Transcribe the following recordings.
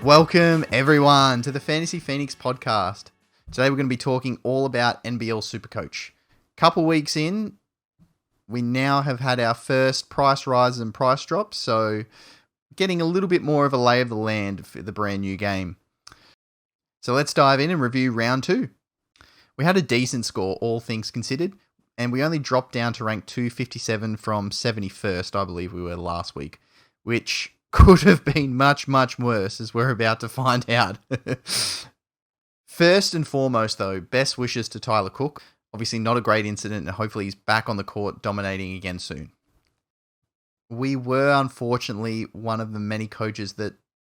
Welcome, everyone, to the Fantasy Phoenix podcast. Today we're going to be talking all about NBL SuperCoach. Couple weeks in, we now have had our first price rises and price drops, so getting a little bit more of a lay of the land for the brand new game. So let's dive in and review round 2. We had a decent score, all things considered, and we only dropped down to rank 257 from 71st, I believe we were last week, which could have been much, much worse, as we're about to find out. First and foremost, though, best wishes to Tyler Cook. Obviously not a great incident, and hopefully he's back on the court dominating again soon. We were, unfortunately, one of the many coaches that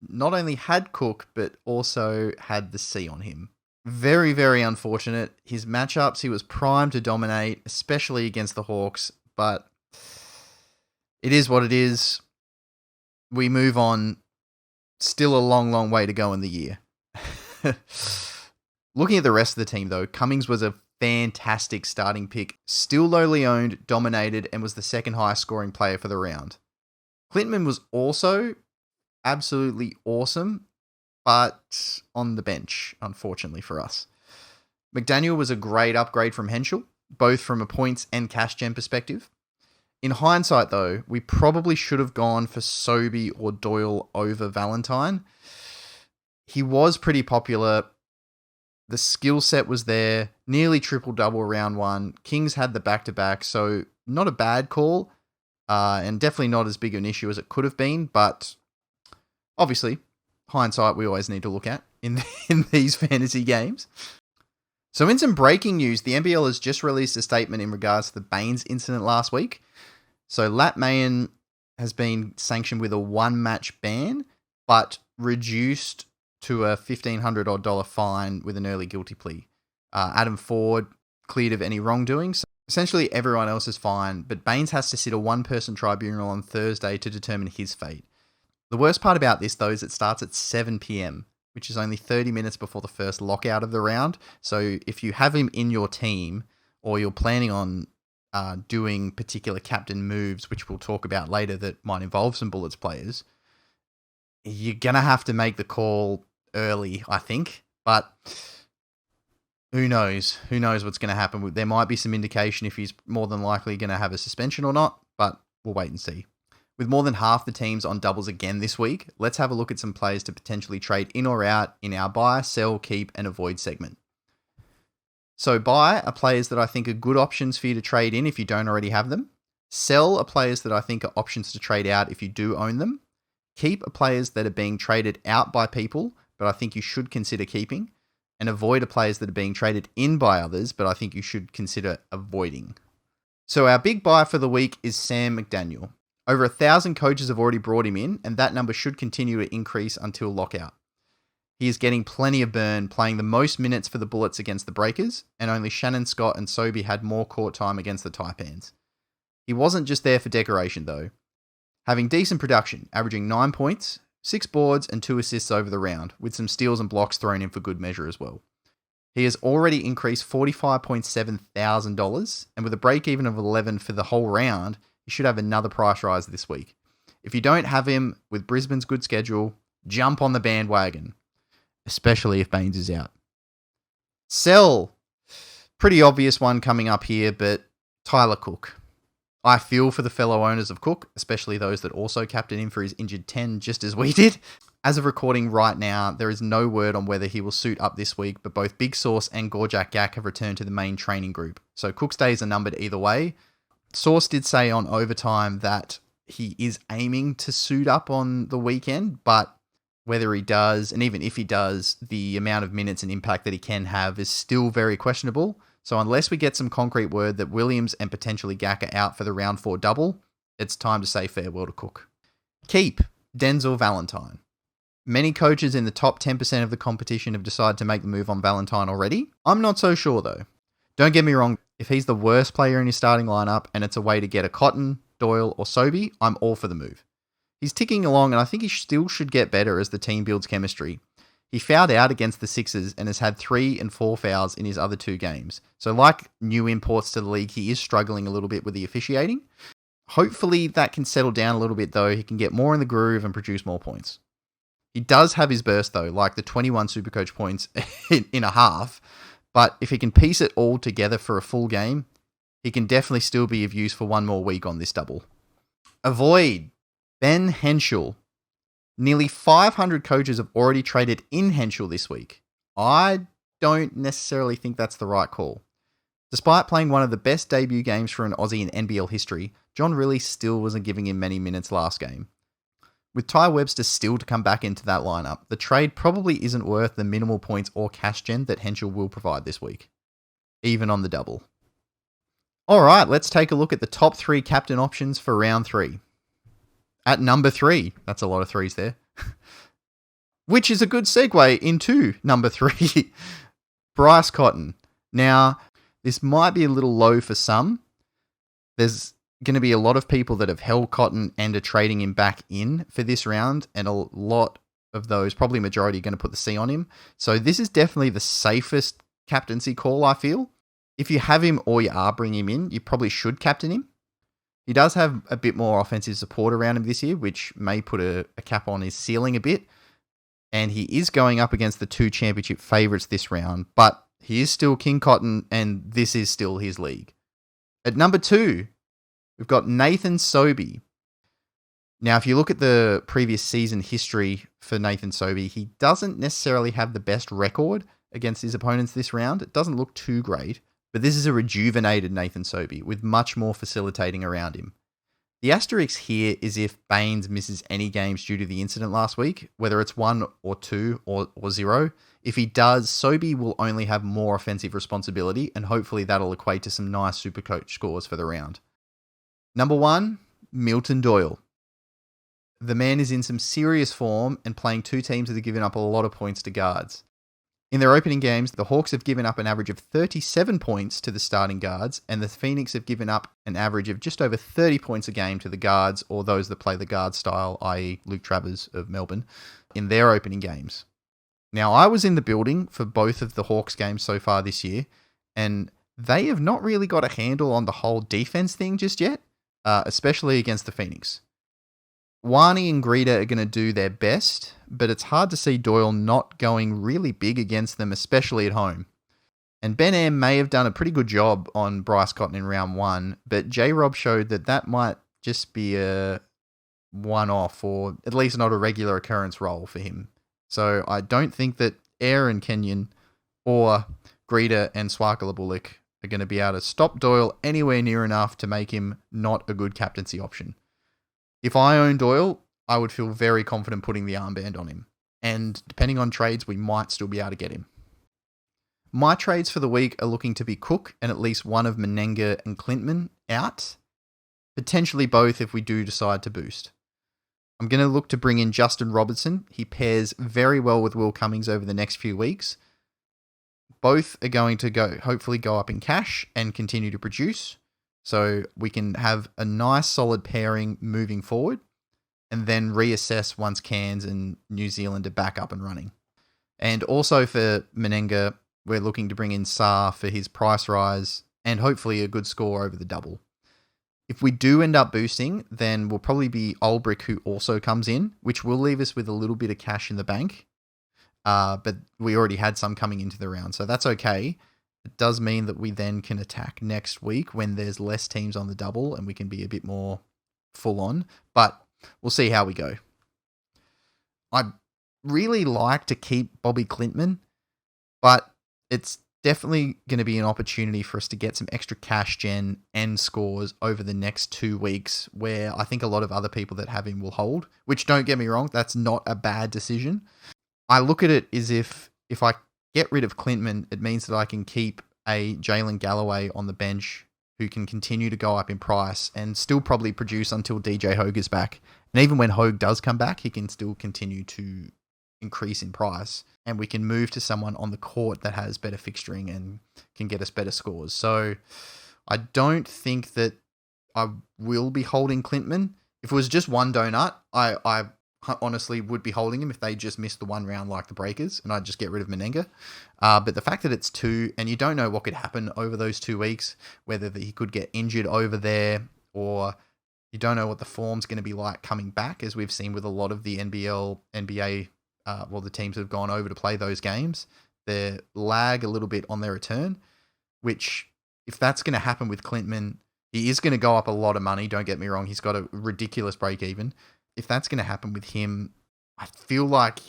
not only had Cook, but also had the C on him. Very, very unfortunate. His matchups, he was primed to dominate, especially against the Hawks, but it is what it is. We move on. Still a long, long way to go in the year. Looking at the rest of the team, though, Cummings was a fantastic starting pick. Still lowly owned, dominated, and was the second highest scoring player for the round. Clintman was also absolutely awesome, but on the bench, unfortunately for us. McDaniel was a great upgrade from Henschel, both from a points and cash gem perspective. In hindsight, though, we probably should have gone for Sobey or Doyle over Valentine. He was pretty popular. The skill set was there. Nearly triple-double round 1. Kings had the back-to-back, so not a bad call. And definitely not as big an issue as it could have been. But obviously, hindsight we always need to look at in these fantasy games. So in some breaking news, the NBL has just released a statement in regards to the Baines incident last week. So Lat Mayen has been sanctioned with a 1-match ban, but reduced to a $1,500 fine with an early guilty plea. Adam Ford cleared of any wrongdoing. So essentially everyone else is fine, but Baines has to sit a one-person tribunal on Thursday to determine his fate. The worst part about this, though, is it starts at 7 p.m., which is only 30 minutes before the first lockout of the round. So if you have him in your team, or you're planning on doing particular captain moves, which we'll talk about later that might involve some Bullets players, you're going to have to make the call early, I think. But who knows? Who knows what's going to happen? There might be some indication if he's more than likely going to have a suspension or not, but we'll wait and see. With more than half the teams on doubles again this week, let's have a look at some players to potentially trade in or out in our buy, sell, keep, and avoid segment. So buy are players that I think are good options for you to trade in if you don't already have them. Sell are players that I think are options to trade out if you do own them. Keep are players that are being traded out by people, but I think you should consider keeping. And avoid are players that are being traded in by others, but I think you should consider avoiding. So our big buy for the week is Sam McDaniel. Over 1,000 coaches have already brought him in, and that number should continue to increase until lockout. He is getting plenty of burn, playing the most minutes for the Bullets against the Breakers, and only Shannon Scott and Sobey had more court time against the Taipans. He wasn't just there for decoration, though. Having decent production, averaging 9 points, 6 boards, and 2 assists over the round, with some steals and blocks thrown in for good measure as well. He has already increased $45.7 thousand, and with a break-even of 11 for the whole round, he should have another price rise this week. If you don't have him with Brisbane's good schedule, jump on the bandwagon, especially if Baines is out. Sell. Pretty obvious one coming up here, but Tyler Cook. I feel for the fellow owners of Cook, especially those that also captained him for his injured 10 just as we did. As of recording right now, there is no word on whether he will suit up this week, but both Big Sauce and Gorjak Gak have returned to the main training group. So Cook's days are numbered either way. Sauce did say on overtime that he is aiming to suit up on the weekend, but whether he does, and even if he does, the amount of minutes and impact that he can have is still very questionable. So unless we get some concrete word that Williams and potentially Gak are out for the round 4 double, it's time to say farewell to Cook. Keep Denzel Valentine. Many coaches in the top 10% of the competition have decided to make the move on Valentine already. I'm not so sure though. Don't get me wrong, if he's the worst player in your starting lineup and it's a way to get a Cotton, Doyle, or Sobey, I'm all for the move. He's ticking along and I think he still should get better as the team builds chemistry. He fouled out against the Sixers and has had 3 and 4 fouls in his other 2 games. So like new imports to the league, he is struggling a little bit with the officiating. Hopefully that can settle down a little bit though. He can get more in the groove and produce more points. He does have his burst, though, like the 21 SuperCoach points in a half. But if he can piece it all together for a full game, he can definitely still be of use for one more week on this double. Avoid Ben Henschel. Nearly 500 coaches have already traded in Henschel this week. I don't necessarily think that's the right call. Despite playing one of the best debut games for an Aussie in NBL history, John really still wasn't giving him many minutes last game. With Ty Webster still to come back into that lineup, the trade probably isn't worth the minimal points or cash gen that Henschel will provide this week, even on the double. Alright, let's take a look at the top 3 captain options for round 3. At number 3, that's a lot of threes there, which is a good segue into number 3, Bryce Cotton. Now, this might be a little low for some. There's going to be a lot of people that have held Cotton and are trading him back in for this round, and a lot of those, probably majority, are going to put the C on him. So this is definitely the safest captaincy call, I feel. If you have him or you are bringing him in, you probably should captain him. He does have a bit more offensive support around him this year, which may put a cap on his ceiling a bit. And he is going up against the 2 championship favourites this round, but he is still King Cotton, and this is still his league. At number 2, we've got Nathan Sobey. Now, if you look at the previous season history for Nathan Sobey, he doesn't necessarily have the best record against his opponents this round. It doesn't look too great. But this is a rejuvenated Nathan Sobey with much more facilitating around him. The asterisk here is if Baines misses any games due to the incident last week, whether it's 1 or 2 or 0. If he does, Sobey will only have more offensive responsibility, and hopefully that'll equate to some nice SuperCoach scores for the round. Number 1, Milton Doyle. The man is in some serious form and playing 2 teams that have given up a lot of points to guards. In their opening games, the Hawks have given up an average of 37 points to the starting guards, and the Phoenix have given up an average of just over 30 points a game to the guards, or those that play the guard style, i.e. Luke Travers of Melbourne, in their opening games. Now, I was in the building for both of the Hawks games so far this year, and they have not really got a handle on the whole defense thing just yet, especially against the Phoenix. Wani and Greta are going to do their best, but it's hard to see Doyle not going really big against them, especially at home. And Ben Am may have done a pretty good job on Bryce Cotton in round 1, but J-Rob showed that might just be a one-off, or at least not a regular occurrence role for him. So I don't think that Aaron Kenyon or Greta and Swakala Bullock are going to be able to stop Doyle anywhere near enough to make him not a good captaincy option. If I own Doyle, I would feel very confident putting the armband on him. And depending on trades, we might still be able to get him. My trades for the week are looking to be Cook and at least one of Menenga and Clintman out. Potentially both if we do decide to boost. I'm going to look to bring in Justin Robertson. He pairs very well with Will Cummings over the next few weeks. Both are going to hopefully go up in cash and continue to produce. So we can have a nice solid pairing moving forward and then reassess once Cairns and New Zealand are back up and running. And also for Menenga, we're looking to bring in Saar for his price rise and hopefully a good score over the double. If we do end up boosting, then we'll probably be Olbrich who also comes in, which will leave us with a little bit of cash in the bank. But we already had some coming into the round, so that's okay. It does mean that we then can attack next week when there's less teams on the double and we can be a bit more full on, but we'll see how we go. I'd really like to keep Bobby Clintman, but it's definitely going to be an opportunity for us to get some extra cash gen and scores over the next 2 weeks where I think a lot of other people that have him will hold, which don't get me wrong, that's not a bad decision. I look at it as if I get rid of Clintman, it means that I can keep a Jalen Galloway on the bench who can continue to go up in price and still probably produce until DJ Hogue is back. And even when Hogue does come back, he can still continue to increase in price. And we can move to someone on the court that has better fixturing and can get us better scores. So I don't think that I will be holding Clintman. If it was just one donut, I honestly would be holding him if they just missed the one round like the Breakers, and I'd just get rid of Menenga. But the fact that it's 2, and you don't know what could happen over those 2 weeks, whether he could get injured over there, or you don't know what the form's going to be like coming back, as we've seen with a lot of the NBL, NBA the teams have gone over to play those games, they lag a little bit on their return, which if that's going to happen with Clintman, he is going to go up a lot of money. Don't get me wrong. He's got a ridiculous break even. If that's going to happen with him, I feel like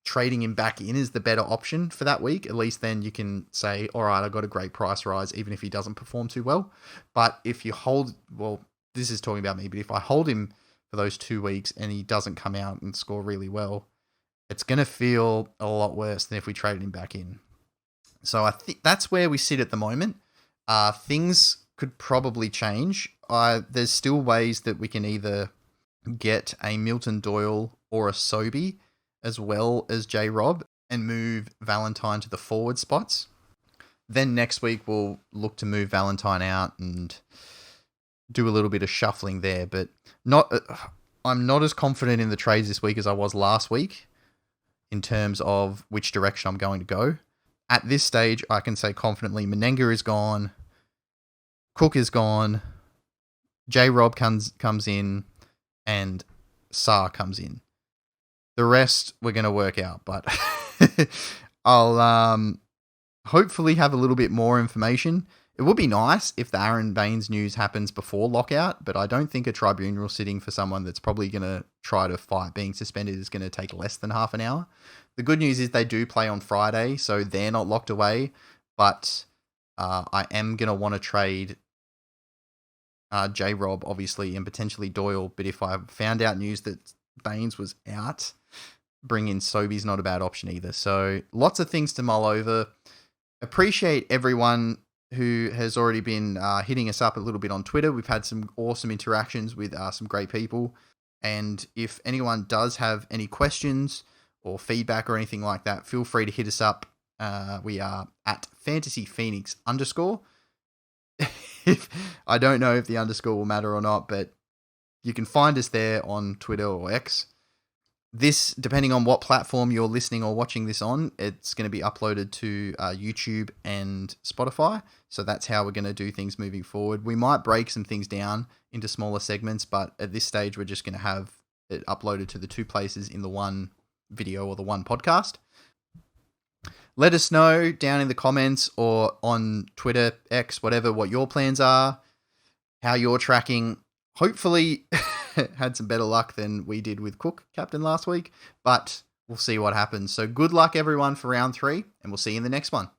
trading him back in is the better option for that week. At least then you can say, all right, I got a great price rise, even if he doesn't perform too well. But if you hold, well, this is talking about me, but if I hold him for those 2 weeks and he doesn't come out and score really well, it's going to feel a lot worse than if we traded him back in. So I think that's where we sit at the moment. Things could probably change. There's still ways that we can either get a Milton Doyle or a Sobey as well as J. Rob and move Valentine to the forward spots. Then next week we'll look to move Valentine out and do a little bit of shuffling there. But I'm not as confident in the trades this week as I was last week in terms of which direction I'm going to go. At this stage, I can say confidently Menenga is gone, Cook is gone, J. Rob comes in, and Saar comes in. The rest we're going to work out, but I'll hopefully have a little bit more information. It would be nice if the Aaron Baines news happens before lockout, but I don't think a tribunal sitting for someone that's probably going to try to fight being suspended is going to take less than half an hour. The good news is they do play on Friday, so they're not locked away, but I am going to want to trade J-Rob, obviously, and potentially Doyle, but if I found out news that Baines was out, bring in Sobey's not a bad option either. So lots of things to mull over. Appreciate everyone who has already been hitting us up a little bit on Twitter. We've had some awesome interactions with some great people. And if anyone does have any questions or feedback or anything like that, feel free to hit us up. We are at fantasyphoenix_. I don't know if the underscore will matter or not, but you can find us there on Twitter or X. This, depending on what platform you're listening or watching this on, it's going to be uploaded to YouTube and Spotify. So that's how we're going to do things moving forward. We might break some things down into smaller segments, but at this stage, we're just going to have it uploaded to the 2 places in the one video or the one podcast. Let us know down in the comments or on Twitter, X, whatever, what your plans are, how you're tracking. Hopefully had some better luck than we did with Cook, captain, last week, but we'll see what happens. So good luck, everyone, for round 3, and we'll see you in the next one.